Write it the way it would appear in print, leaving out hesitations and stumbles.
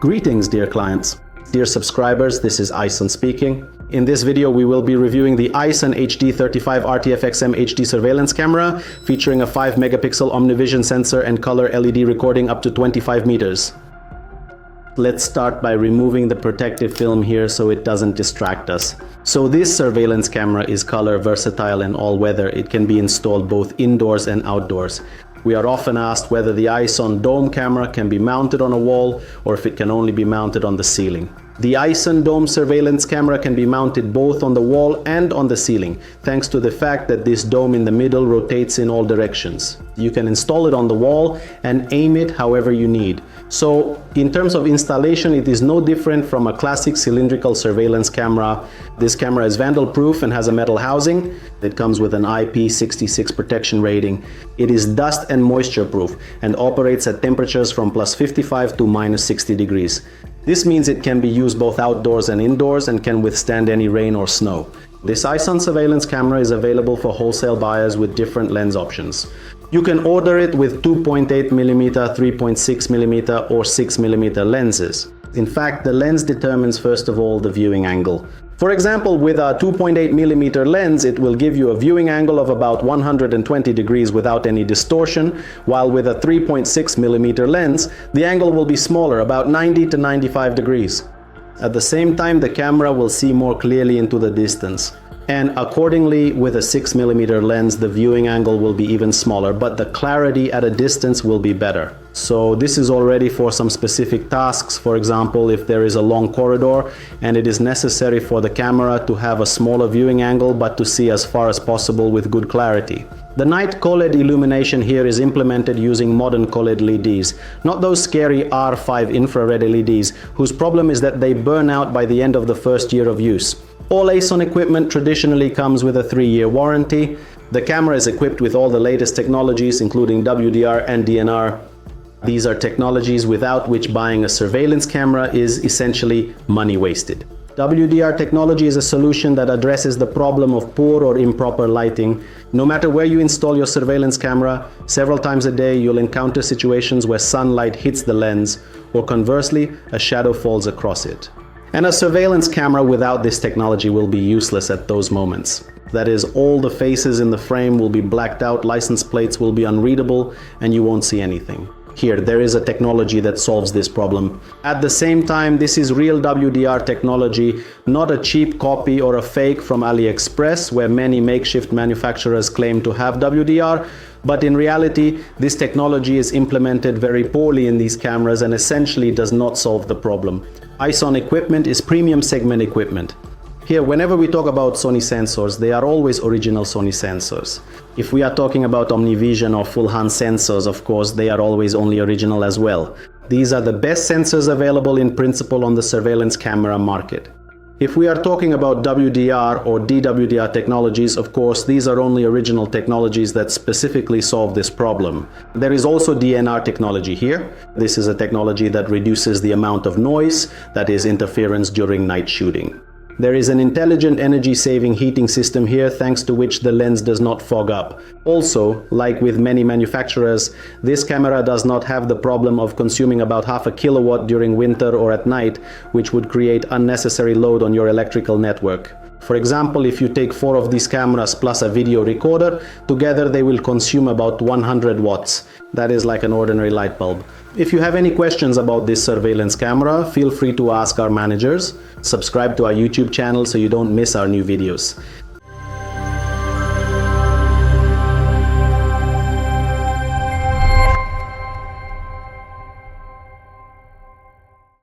Greetings, dear clients. Dear subscribers, this is Ison speaking. In this video, we will be reviewing the Ison AHD35R-TF-XM HD surveillance camera featuring a 5 megapixel Omnivision sensor and color LED recording up to 25 meters. Let's start by removing the protective film here so it doesn't distract us. So this surveillance camera is color versatile and all-weather. It can be installed both indoors and outdoors. We are often asked whether the Ison dome camera can be mounted on a wall or if it can only be mounted on the ceiling. The Ison dome surveillance camera can be mounted both on the wall and on the ceiling, thanks to the fact that this dome in the middle rotates in all directions. You can install it on the wall and aim it however you need. So in terms of installation, it is no different from a classic cylindrical surveillance camera. This camera is vandal-proof and has a metal housing. It comes with an IP66 protection rating. It is dust and moisture-proof and operates at temperatures from +55 to -60 degrees. This means it can be used both outdoors and indoors and can withstand any rain or snow. This Ison surveillance camera is available for wholesale buyers with different lens options. You can order it with 2.8mm, 3.6mm or 6mm lenses. In fact, the lens determines first of all the viewing angle. For example, with a 2.8mm lens, it will give you a viewing angle of about 120 degrees without any distortion, while with a 3.6mm lens, the angle will be smaller, about 90 to 95 degrees. At the same time, the camera will see more clearly into the distance. And accordingly, with a 6mm lens, the viewing angle will be even smaller, but the clarity at a distance will be better. So this is already for some specific tasks. For example, if there is a long corridor and it is necessary for the camera to have a smaller viewing angle, but to see as far as possible with good clarity. The night QLED illumination here is implemented using modern QLED LEDs, not those scary R5 infrared LEDs, whose problem is that they burn out by the end of the first year of use. All Ison equipment traditionally comes with a 3-year warranty. The camera is equipped with all the latest technologies, including WDR and DNR. These are technologies without which buying a surveillance camera is essentially money wasted. WDR technology is a solution that addresses the problem of poor or improper lighting. No matter where you install your surveillance camera, several times a day you'll encounter situations where sunlight hits the lens, or conversely, a shadow falls across it. And a surveillance camera without this technology will be useless at those moments. That is, all the faces in the frame will be blacked out, license plates will be unreadable, and you won't see anything. Here, there is a technology that solves this problem. At the same time, this is real WDR technology, not a cheap copy or a fake from AliExpress, where many makeshift manufacturers claim to have WDR. But in reality, this technology is implemented very poorly in these cameras and essentially does not solve the problem. Ison equipment is premium segment equipment. Here, whenever we talk about Sony sensors, they are always original Sony sensors. If we are talking about Omnivision or full hand sensors, of course, they are always only original as well. These are the best sensors available in principle on the surveillance camera market. If we are talking about WDR or DWDR technologies, of course, these are only original technologies that specifically solve this problem. There is also DNR technology here. This is a technology that reduces the amount of noise, that is interference during night shooting. There is an intelligent energy-saving heating system here, thanks to which the lens does not fog up. Also, like with many manufacturers, this camera does not have the problem of consuming about half a kilowatt during winter or at night, which would create unnecessary load on your electrical network. For example, if you take 4 of these cameras plus a video recorder, together they will consume about 100 watts. That is like an ordinary light bulb. If you have any questions about this surveillance camera, feel free to ask our managers. Subscribe to our YouTube channel so you don't miss our new videos.